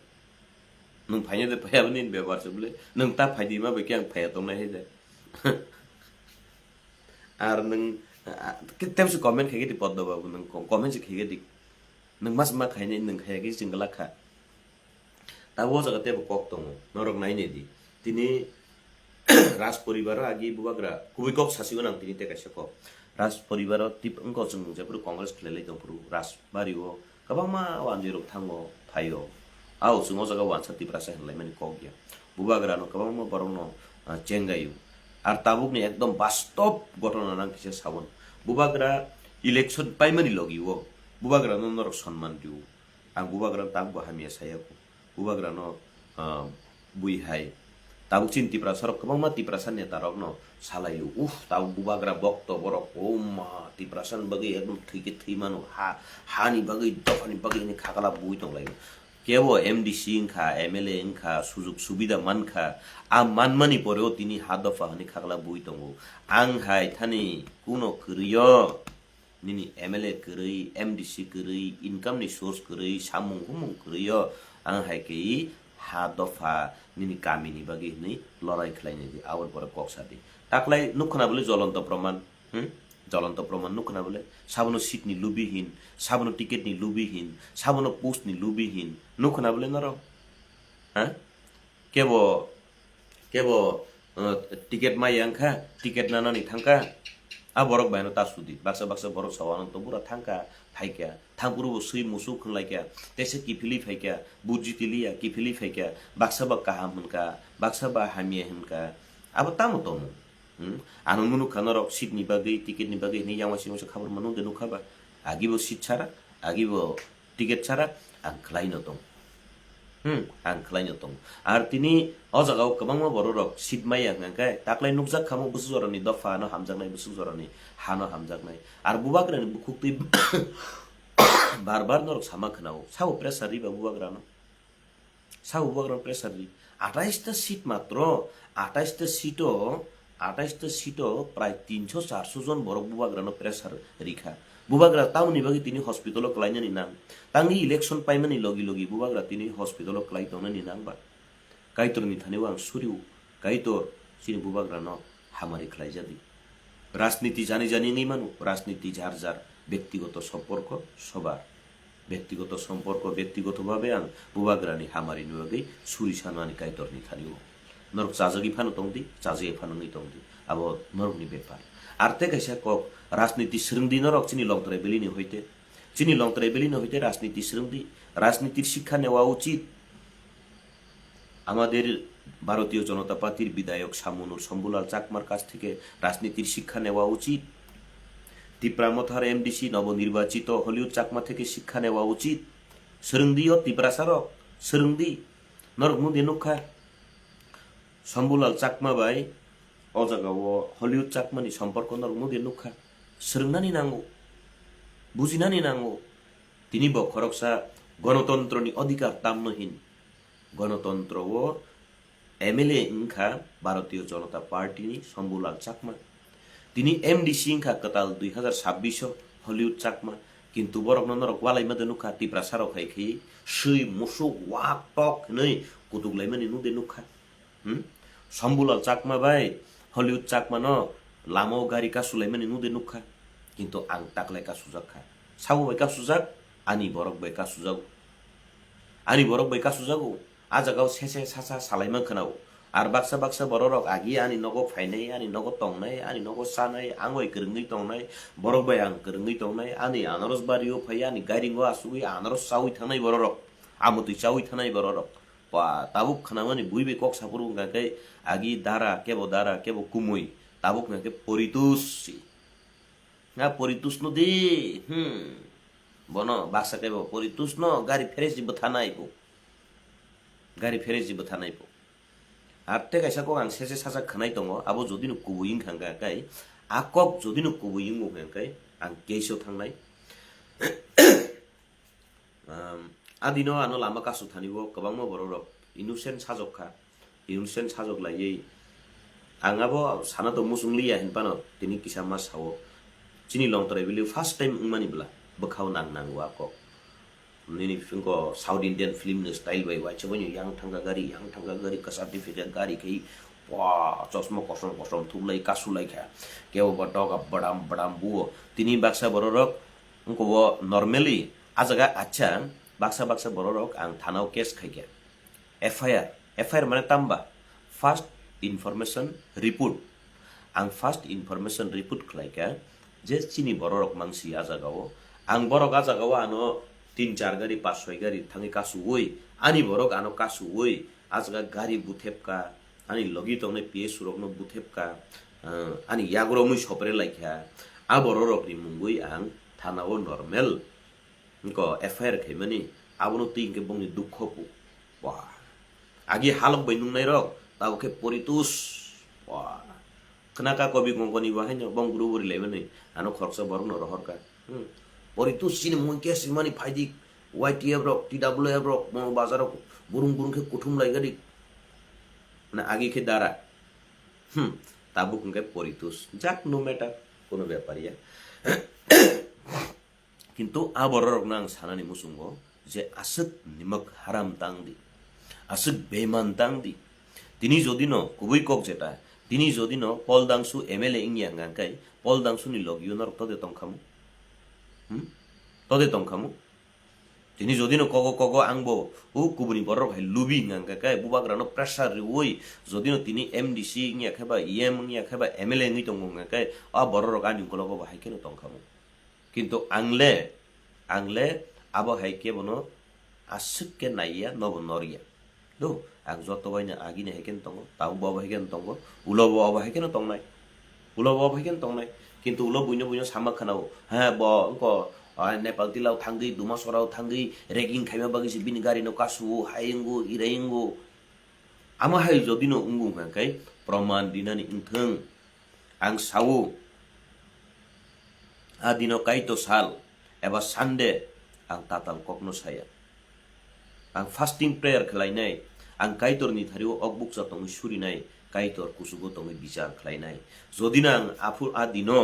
नों फायनि दे फायाबो निन बेपारसिबले नों ता फायदि मा बेके आं फाया दंनाय हे दे आर नों केतेमसे कमेन्ट खायगे दि पद्द बाबु नों कमेन्ट से खायगे दि नों मास मा खायनि नों खायागे जिंगला खा ता वो जगह तेबो कक दङ नरक नायने दि तिनि राज परिवार आगि बुबाग्रा कुबै कक सासिगोन आं तिनि तेकासे कक राज परिवार टिप अंक जों जेफोर कांग्रेस खेलाय दंफोर राजबारिओ गोबांमा वानजिरक थाङो फायो आव जों जगा वानसा टिप्रासा होनलाय माने कक गया बुबाग्रानो गोबांमा बरनो चेंगायु आर ताबुकनि एकदम वास्तव घटना नां किसे सावन बुबाग्रा इलेक्शन पाइमानि लगिओ बुबाग्रानो नरक सम्मान दिउ आं बुबाग्रा ताबु हामिया सायाको बुबाग्रानो बुइहाय ताबुक चिन टिप्रासा रक गोबांमा टिप्रासा नेता रकनो सालायो ताबु बुबाग्रा बक्त बरक ओमा टिप्रासान बगै एकदम थैके थैमानो हानि बगै दफानि बगै नि खागला बुइ दंलायो केवो एमडीसी इंखा एमएलए इंखा सुजुग सुबिदा मानखा आ मानमानि परेओ तिनि हा दफा हानि खागला बुइ दंगो आं हाय थानि कुनो करियो निनि एमएलए करै एमडीसी करै इनकाम नि सोर्स करै सामुं हुमुं करियो आं हाय के हा दफा निनि कामिनि बगै नि लड़ाई खलायनि दि आवर पर कक्सादि ताकलाय नुखना बले ज्वलন্ত प्रमाण জ্বলন্ত প্রমাণ নুখনা বলে সাবনো সিট নি লুবিহীন সাবনো টিকিট নি লুবিহীন সাবনো পোস্ট নি লুবিহীন নুখনা বলে নর হ্যাঁ কেব কেব টিকেट माइ आंखा टिकेट नानानि थांखा आ बरक बायनो तासुदि बाक्सा बाक्सा बरक सावानो तो बुरा थांखा फाइका थांपुरुबो सै मुसु खनलाइका तेसे किफिलि फाइका बुजितिलिया किफिलि फाइका बाक्सा बा काहा मनका बाक्सा बा हामिया हनका अब तामो तमो आनो मुनु खानरक सिटनि बागै टिकेटनि बागै नि यामासि मसे खबर मनु देनु खाबा आगिबो सिट छारा आगिबो टिकेट छारा आं खलाइनो दं आं खलाइनो दं आरो तिनि अ जागाव गोबां बर'रक सिट माइ आंगाय दाख्लै नुकजाक खामो बुसु जरानि दफा न हामजागनाय बुसु जरानि हानो हामजागनाय आरो बुबाग्रानि बुखुक्ति बार बार नरक सामा खनाव साव प्रेसार रिबा बुबाग्रानो साव बुबाग्रानो प्रेसार रि 28টা সিট মাত্র 28টা সিটও প্রায় 300-400 জন বড় বুবাগ্রানো প্রেসার রিখা বুবাগ্রা তাউনি বাকি তিনি হসপিটাল ক্লাইনানি নাম তাंगी इलेक्शन पाइमानि लगी लगी बुबाग्रा तिनी हॉस्पिटल क्लाइ तंनानि नांबा काइतरनि थानेव आं सुरिउ काइतर सिनि बुबाग्रा न हामारि क्लाइ जादि राजनीति जानि जानि नै मानु राजनीति जार जार व्यक्तिगत सम्पर्क सबार व्यक्तिगत सम्पर्क व्यक्तिगतभावे आं बुबाग्रानि हामारि नुवागै सुरि सानवानि काइतरनि थानेव नरक जाजगि फानो तंदि जाजे फानो नै तंदि अब नरकनि बेपार आरते कैसा क राजनीति स्रंदि नरक चिनि लंतरे बेलिनि हइते চিনি লংতরাই বেলিনো হইতে রাজনীতি শ্রুঙ্গি রাজনীতির শিক্ষা নেওয়া উচিত আমাদের ভারতীয় জনতা পার্টির বিধায়ক শামুনুর শম্ভুলাল চাকমার কাছ থেকে রাজনীতির শিক্ষা নেওয়া উচিত তিপ্রামথার এমডিসি নবনির্বাচিত হলিউড চাকমা থেকে শিক্ষা নেওয়া উচিত শ্রুঙ্গিও তিপ্রাসারক শ্রুঙ্গি নরমুদে নুখা শম্ভুলাল চাকমা বাই অজাগাও হলিউড চাকমানি সম্পর্ক নরমুদে নুখা শ্রুংনানি নাঙ্গো बुझिनानि नांगौ तिनी बखरकसा गणतन्त्रनि अधिकार तामनहीन गणतन्त्र ओ एमएलए इंखा भारतीय जनता पार्टीनि शम्भुलाल चाकमा तिनी एमडीसी इंखा कताल 2026 हलिउड चाकमा किन्तु बरक नरक वालाइ मदे नुखा तिप्रा सारक हाइखै सै मुसु वाक टक नै कुतुगलाइ मानि नुदे नुखा शम्भुलाल चाकमा बाय हलिउड चाकमा न लामो गारि कासुलाइ मानि नुदे नुखा किन्तु आं ताकलाइ कासुजाक खा साबो बाय कासुजाक आनि बरक bye कासुजागौ आजागाव सेसे Sasa सालाइमा खोनाव are Baksa Baksa बरक आगि आनि नगो फाइनाय आनि नगो तंनाय आनि नगो सानाय आंगय गोरोङै तंनाय बरक बाय आं गोरोङै तंनाय आनि आनारस बारियाव फै आनि गारिंगो आसुगै आनारस चावै थानाय बरक आमुतै चावै थानाय बरक पा ताबुक खोनामानि बुइबे कक सापुरु गाकै आगि दारा केबो कुमुइ ताबुक गाकै परितुसि ना परितुष्ण दे बनो बाक्सा केबो परितुष्ण गाड़ी फेरेस जिबो थानायबो आरते कैसा को आं सेसे सासा खनाय दङ आबो जदिनो कुबुइं खांगाकाय आकक जदिनो कुबुइं मुगाकाय आं केसो थांनाय आदिनो आनो लामा कासु थानिबो गोबां बर'रक इनोसेन्ट साजक लायै आंगाबो सानातो मुसुंलिया हिनपानो तिनि किसा मा सावो चिनी लंतराय बिलि फर्स्ट टाइम उमानिब्ला बखाव नांगौ आको निनि फिंको साउथ इंडियन फिल्म स्टाइल बाय वाइच बनि yang थांगा गारि का सर्टिफिकेट गारि खै वा चश्मा कसम थुबलाय कासुलाय खा केव बटक बडाम बुओ तिनी बाक्सा बररक उनको वो नॉर्मली आजगा अच्छा बाक्सा बररक आं थानाव केस खाइया एफआईआर माने ताम्बा फर्स्ट इनफरमेशन रिपोर्ट आं फर्स्ट इनफरमेशन रिपोर्ट खलाइका जे चिनी बररक मानसि आजागाव आं बरक आजागाव आनो 3-4 गारि 5-6 गारि थाङै कासु ओइ आनि बरक आनो कासु ओइ आजगा गारि बुथेपका आनि लगी तंने पिए सुरकनो बुथेपका आनि याग्रमै सपरे लाइखा आ बररक नि मुंगुइ आं थानाव नर्मेल इनको एफआईआर खैमानि आबनो तिंके बंनि दुखपु वा आगि हालक बैनुंनाय रक तावके परितुस वा खनाका कवि गंगनि बाहायनो बंगुरु बुरि लाइमानि आनो खरसा बरनो रहरका परितुस सिनि मुंके सिमानि फाइदि वाइटीएफ रक टीडब्ल्यूएफ रक म बाजारक बुरुं के कुथुम लाइगारि ना आगि के दारा ताबुक के परितुस जाक नो मैटर कोनो व्यापारिया किन्तु आबररक नां सानानि मुसुंगो जे आसक निमक हाराम तांदि आसक बेमान तांदि तिनी जदिनो कुबै कक जेटा তিনি যদি ন পলদাংসু এমএলএ ইংয়াং গাঙ্কাই পলদাংসু নি লগিও নরক তদে তংখামু তদে তংখামু তিনি যদি ন কগ আংবো কুবুনি বড় ভাই লুবি গাঙ্কাই বুবাগ্রানো প্রেসার ওই যদি ন তিনি এমডিসি ইংয়া খাবা ইএম ইংয়া খাবা এমএলএ নি তংগু গাঙ্কাই বড় রক আনি কলগ ভাই কেন তংখামু কিন্তু আংলে আবো হাই কে বনো আসুককে নাইয়া নব নরিয়া do ang joto bai na agi ne heken tongo tau bo heken tongo ulo bo heken tongnai ulo bo heken tongnai কিন্তু ulo buino sama khanao ha bo ko nepal tilau thangi duma sorao thangi reging khaima bagi si bin gari no kasu haingu ireingu ama hai jodino ungu kai praman dinani ingtheng ang sawu adino kaito sal eba sande ang tatal kokno saya ang fasting prayer khlainai ang kaitor ni thariu okbuk sa tong surinai kaitor kusugo tong bichar khlainai jodina ang afur adino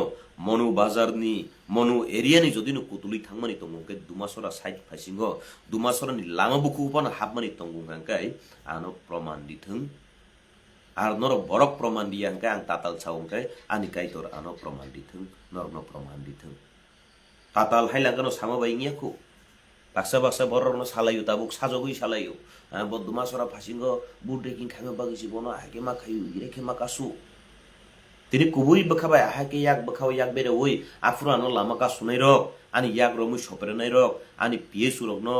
monu bazar ni monu area ni jodino kutuli thangmani tong ke dumasora site phasingo dumasora ni lama buku upana hapmani tong gangkai ano proman dithung ar nor borok proman diang ka ang tatal chaung kai ani kaitor ano proman dithung norno proman dithung tatal hailangano sama baingia ku baksa bororno salayu tabuk sajogui salayu boduma sora phasingo budreking khame bagisi bono hakema khayu irekema kasu tini kubui bakhabai hake yak bakhaw yak bere oi afurano lama ka sunai rok ani yak romu sopere nai rok ani psu rok no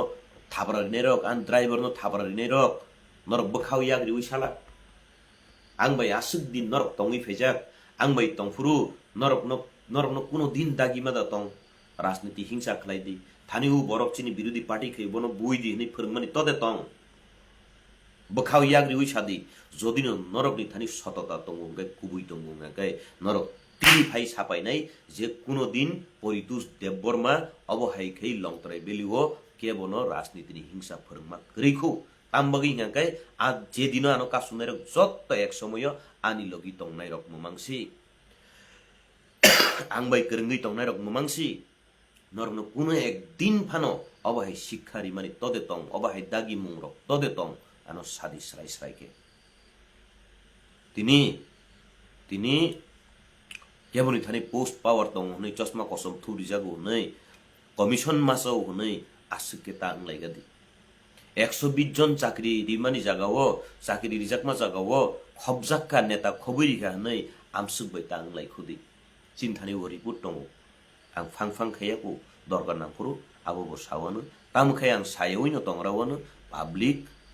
thabara nei rok an driver no thabara nei rok nor bakhaw yak ri ui sala angbai asuk din norok tongi fejak angbai tongfuru norok no kuno din dagi mada tong राजनीति हिंसा खलाइदि थानिउ बरक चिनी विरोधी party खै बनो बुइदि नि फोरमनि तदे तंग बखाव याग्रि उइ सादि जदिन नरक नि थानि सतता तंगु गे कुबुइ तंगु गे नरक तिनि फाइ सापाइनाय जे कुनो दिन परितुस देवबर्मा अबहाय खै लंगतराय बेलिओ के बनो राजनीति नि हिंसा फोरमा गरैखौ तामबगि गांकाय आ जे दिन आनो का सुनाय जत्त एक समय आनि लगी तंगनाय रक ममांसि आंबाय करंगै तंगनाय रक ममांसि नरनो कुनो एक दिन फानो अबहाय शिक्षारि माने तदे तंग अबहाय दागी मुंग्र तदे तंग आनो सादि सराय सरायके तिनी केबनि थानि पोस्ट पावर तंग हुनै चस्मा कसम थुरि जागो हुनै कमिशन मासौ हुनै आसुके तांग लाइगादि 120 जन चाकरी रिमानि जागाओ चाकरी रिजाकमा जागाओ खबजाक्का नेता खबुरिका हुनै आमसुक तांग लाइखुदि चिन्थानि रिपोर्ट दङ आं फां खैयाको दरकार नाफुरु आबो बसावनो तामखै आं सायौइनो तंगरावनो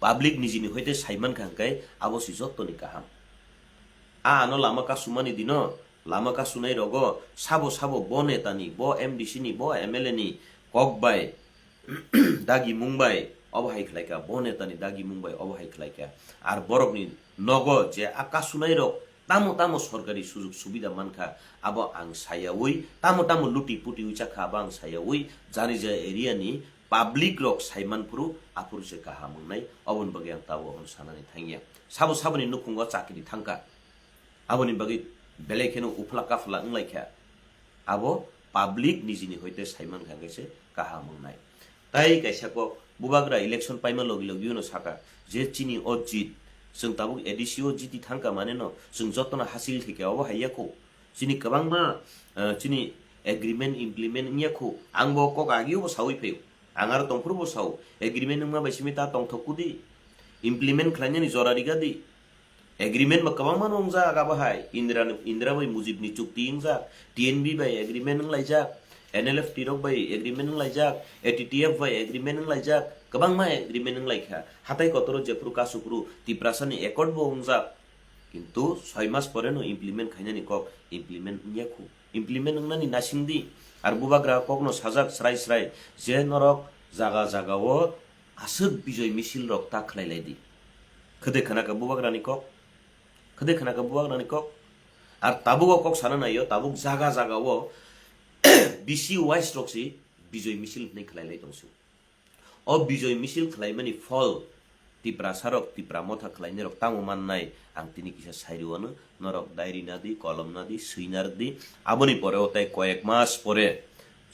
पाब्लिक निजिनि होइते साइमान खांकाय आबो सिजत्तनि काहाम आनो लामाका सुमानि दिनो लामाका सुनाय रगो साबो ब नेतानि ब एमडीसी नि ब एमएलए नि ककबाय दागि मुंबाय अबहाय खलायका ब नेतानि दागि मुंबाय अबहाय खलायका आर बरकनि नगो जे आका सुनाय रग तामो सरकारी सुजुग सुविधा मानखा अब आं सायावै तामो लुटी पुटी उचाखा अब आं सायावै जानि जा एरिया नि पाब्लिक रक साइमानफुरु आफुरसे काहा मंनाय अबन बगे आं ताबो अन सानानि थांगिया साबो नि नुखुंगा चाकरि थांका आबनि बगे बेलेखेनो उफला काफला अंलायखा आबो पाब्लिक निजिनि होइते साइमान खांगैसे काहा मंनाय ताइ काइसाको बुबाग्रा इलेक्शन पाइमा लगी उनो साका जे चिनि अजित जों ताबु एडिसिओ जिति थांका माने न जों जतना हासिल थेके अब हायाखौ चिनि गोबांबा चिनि एग्रीमेंट इमप्लिमेंट नियाखौ आंबो कक आगियो सावै फैयो आं आरो दंफोरबो साव एग्रीमेंट नमा बायसिमि ता दंथकुदि इमप्लिमेंट खालायनायनि जरारिगादि एग्रीमेंट मा गोबां मान अंजा गाबाहाय इंदिरा बै मुजिबनि चुक्ति इंजा टीएनबी बाय एग्रीमेंट लायजा एनएलएफ टिरक बाय एग्रीमेंट लायजा एटीटीएफ बाय एग्रीमेंट लायजा गोबां मा एग्रीमेंट लायखा हाथाय कतरो जेफ्रु कासुफ्रु तिप्रासानि एकर्ड बो अंजा किन्तु 6 मास परे नो इमप्लिमेंट खायनानि कक इमप्लिमेंट नियाखौ इमप्लिमेंट नंनानि नासिंदि आर बुबाग्रा ककनो साजाक स्राय जे नरक जागाओ आसुक बिजय मिसिल रक ताखलायलायदि खदे खानाका बुबाग्रानि कक आर ताबुक कक साना नायो ताबुक जागाओ बिसि वाइस रक्सि बिजय मिसिल नै खलायलाय दंसु अ बिजय मिसिल खलायमानि फल तिप्रा सारक तिप्रा मथा खलायने रक तामो माननाय आं तिनि किसा साइरुआनो नरक डायरी नादि कलम नादि सुइनार दि आबनि परे ओताय कयेक मास परे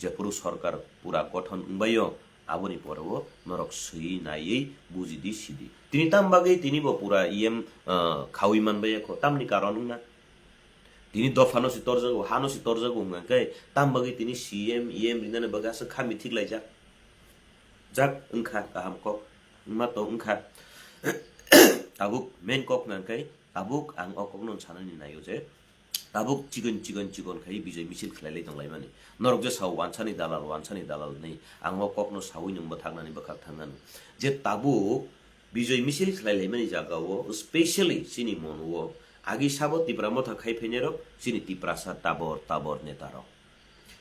जेपुरु सरकार पूरा गठन उंबायो aboni poreo norok sui nai bujidi sidi tini tambagi tini bo pura iem khawi manbai ko tamni karon na tini dofano si torjago hano si torjago ngai tambagi tini cm em rinane bagasa khami thik laija jak engkha kaham kok ma to engkha tabuk main kok ngai tabuk ang okok non chanani nayo je tabuk chigon khai bijay misil khlailai tonglai mani norok je saw wanchani dalal nei ang okok no sawi nung bathaknani bakhak thangnan je tabuk bijay misil khlailai mani jagao especially sini monwo agi sabo tipra motha khai phenerok sini tiprasa tabor netarok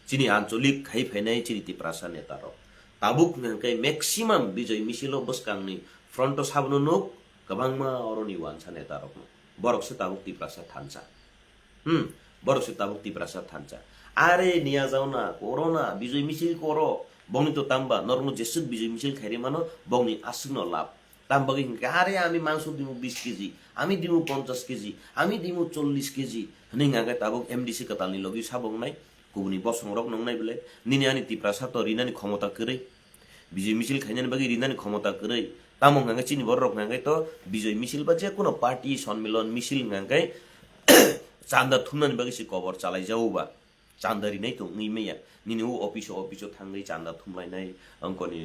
sini ancholik khai phenai sini tiprasa netarok tabuk ngai maximum bijay misilo boskangni fronto sabno nok kabangma oroni wancha netarok borok se tabuk tiprasa thancha borok se tabuk tiprasa thancha are niya jauna corona bijay misil koro bongni to tamba norno jesuk bijay misil khaire mano bongni asugno lab tambagi gare ami mangso dimu 20 KG আমি দিমু 50 KG আমি দিমু 40 KG হনিঙ্গা tabuk mdc katalni logi sabong nai kubuni bosong rok nong nai bele nini ani tiprasa to rinani khomota kere bijay misil khainani bagi rinani khomota kere tamong ngai chini borok ngai to bijay misil ba je kono party সম্মেলন মিছিল ngai চান্দা থুমনানি bagi si cover chalai jauba chandari nai to ngimeya nini u office thangai chanda thumlai nai angkoni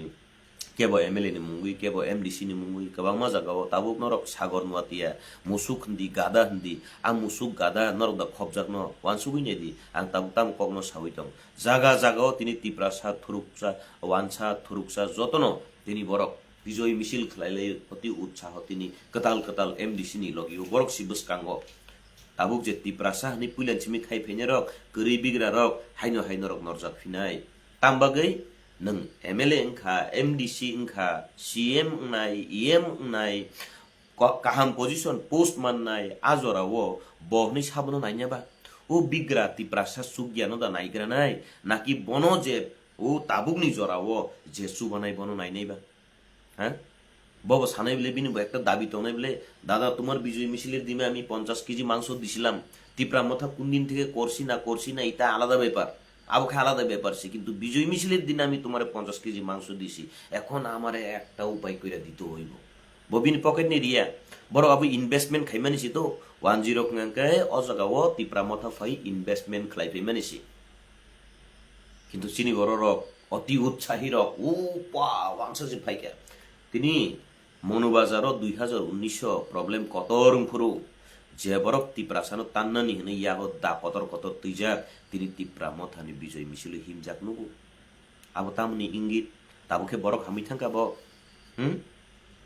kebo MLA ni mungui kebo MDC ni mungui kabang ma jagao tabuk norok sagor nuatia musuk hndi gada hndi ang musuk gada norok da khobjak no wansugui ne di ang tabuk tam kokno sawi tong jaga tini tiprasa thuruksa wancha thuruksa jotono tini borok bijay misil khlailai অতি উৎসাহ tini katal MDC ni logi borok si buskango tabuk je tiprasa ni puilan chimi khai phenerok gori bigra rok haino rok norjak phinai tambagai nang MLA engkha MDC engkha CM nai EM nai kaham position post man nai azora wo bohni sabno nainya ba o bigra tiprasa sugyano da naigra nai naki bono je o tabuk ni jora wo jesu banai bono nai nei ba হ্যাঁ বাবা সানাই বলে বিনি একটা দাবি তো নাই বলে দাদা তোমার বিজয় মিছিলের দিনে আমি 50 কেজি মাংস দিছিলাম তিপ্রা মাথা কোন দিন থেকে করছি না এটা আলাদা ব্যাপার আবকে আলাদা ব্যাপার সে কিন্তু বিজয় মিছিলের দিনে আমি তোমার 50 কেজি মাংস দিছি এখন আমারে একটা উপায় কইরা দিতে হইব ববিন পকেট নি রিয়া বড় আবু ইনভেস্টমেন্ট খাইমানিছি তো 10 কাঙ্কে অজাগাও তিপ্রা মাথা ফাই ইনভেস্টমেন্ট খাই ফাইমানিছি কিন্তু চিনি বড় রক অতি উৎসাহী রক ও পা ওয়াংসাজি ফাইকা তিনি মনোবাজারও 2019 প্রবলেম কতরং ফুরু যে বরক তিপ্রাসানো তান্নানি হনে ইয়াগো দা কতর তুইজাক তিনি তিপ্রা মথানি বিজয় মিছিল হিমজাক নুগু আবো তামনি ইঙ্গিত তাবুকে বরক হামি থাকা ব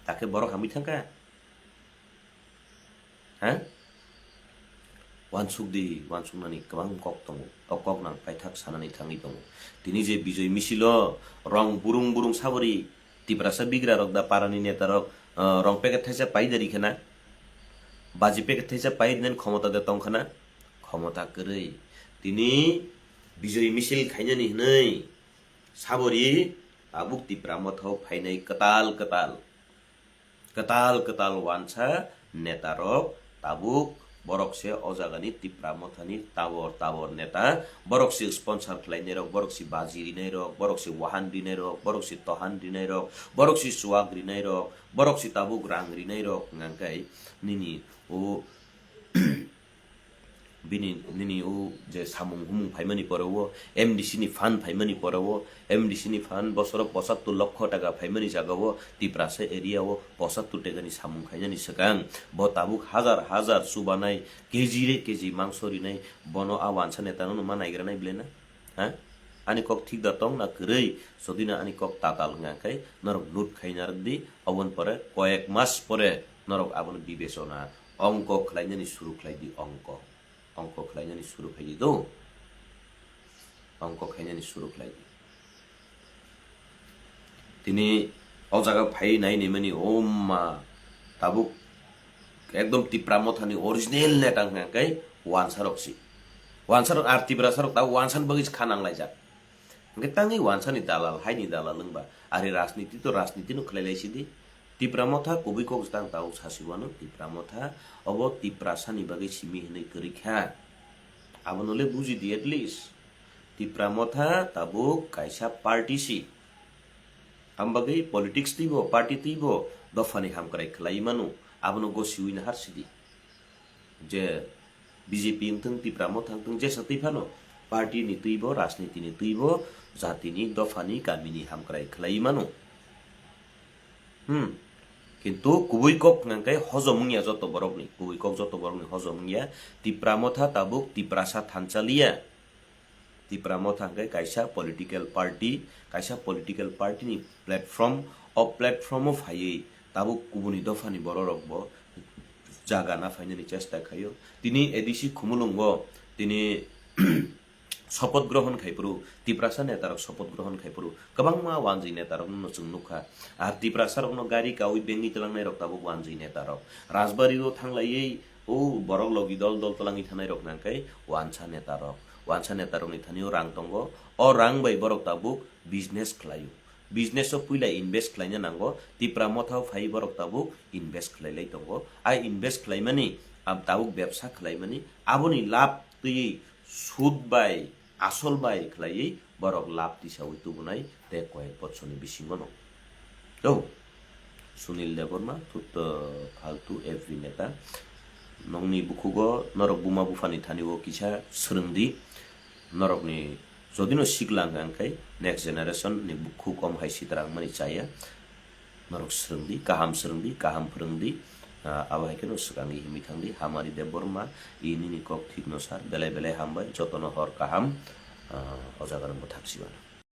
তাকে বরক হামি থাকা হ্যাঁ ওয়ানসুকনানি গোबां কক दङ কক নাং পাইথাক সানানি থাङि दङ তিনি যে বিজয় মিছিল রং বুরুং Sabri tiprasa bigra rok da parani neta rok rong packet thaisa paidari khana baji packet thaisa paidinen khomota de tongkhana khomota korei tini bijay misil khainani hnei sabori abuk tipra mothau phainai katal wancha neta rok tabuk borok se ojagani tipra mothani tabor neta borok se sponsor khlainai rok borok se baji rinai rok borok se wahan rinai rok borok se tohan rinai rok borok se suag rinai rok borok se tabuk rang rinai rok ngangkai nini o nini o je samung humung phaimani porowo MDC ni fan phaimani porowo MDC ni fan bosoro 75 লক্ষ টাকা phaimani jagao tiprasa area o 75 টাকা ni samung khainani sakang bo tabuk হাজার subanai keji mangsori nai bono awan sane tanu manaigra nai blena ha ani kok thik da tong na krei sodina ani kok tatal ngakai norok lut khainar di awon pore koyek mas pore norok abon bibesona অঙ্ক khlainani suru khlai di অঙ্ক khlainani suru khlai di do অঙ্ক khlainani suru khlai di তিনি অজাগা phi নাই নেমানি ওম্মা tabuk একদম তিপ্রা মথানি original নেটাং ngakai wansarok ar tipra sarok ta wansan bagis khanang lai jak ngetangi wansani dalal haini dalal lengba ari rajniti no khlailai sidi tipra motha kobi kok stang tau sasiwano tipra motha obo tipra sani bagi simi hne korikha abonole buji di at least tipra motha tabuk kaisa party si Ambagai politics tibo, party tibo, dofani hamkrai khlai manu, abono gosiwi na harsidi. Je BJP ingtung tipramo thangtung je satifano, party ni tibo, rasniti ni tibo, jati ni dofani kamini hamkrai khlai manu. Kintu kubuikok ngangkai hozomungya joto borokni, kubuikok joto borokni hozomungya, tipramotha tabuk tiprasa thanchalia. Tipramotha ngangkai kaisa political party ni platform of hayi tabuk kubuni dofani bororokbo jaga na fainani chesta khayo. Tini edisi khumulungo, tini শপথ গ্রহণ খাইপুরু তিপ্রাসা নেতারক শপথ গ্রহণ খাইপুরু কবাংমা ওয়ানজি নেতারক নচুং নুখা আর তিপ্রাসার কোনো গাড়ি কাউই বেঙ্গি তলাংনাই rock তাবো ওয়ানজি নেতারক রাজবাড়িও থাংলাইयै ও বরক লগি দল দল তলাঙ্গি থানাই রক নাংকাই ওয়ানসা নেতারকনি থানিও রাং তঙ্গ অ রাং বাই বরক তাবুক বিজনেস খ্লাইও বিজনেস পুইলা ইনভেস্ট খ্লাইনা নাঙ্গো তিপ্রা মথাও ফাই বরক তাবুক ইনভেস্ট খ্লাইলাই তঙ্গ আই ইনভেস্ট খ্লাইমানি আব তাবুক ব্যবসা খ্লাইমানি আবনি লাভ তুই সুদ বাই আসল বাই খ্লাইयै বরক লাভ দিসাউই তুবুনাই তে কয়েক বছরনি বিসিঙ্গনো তো সুনীল দেববর্মা থুত ফালতু এভরি নেতা নংনি বুকুগো নরক বুমা বুফানি থানিও কিছা সরংদি নরকনি যদিনো শিখলাঙ্গাংখাই নেক্সট জেনারেশন नि बुखु कम हाइसि तरंग मानि चाया नरक सरंदी काहाम फोरोंदी आबाहायखौनो सिगांनि हिमिखांदि हामारि देबबर्मा इनि कक थिक नसार बेलाय बेलाय हामबाय जतन हर काहाम अजागारंबो थाबसिबानो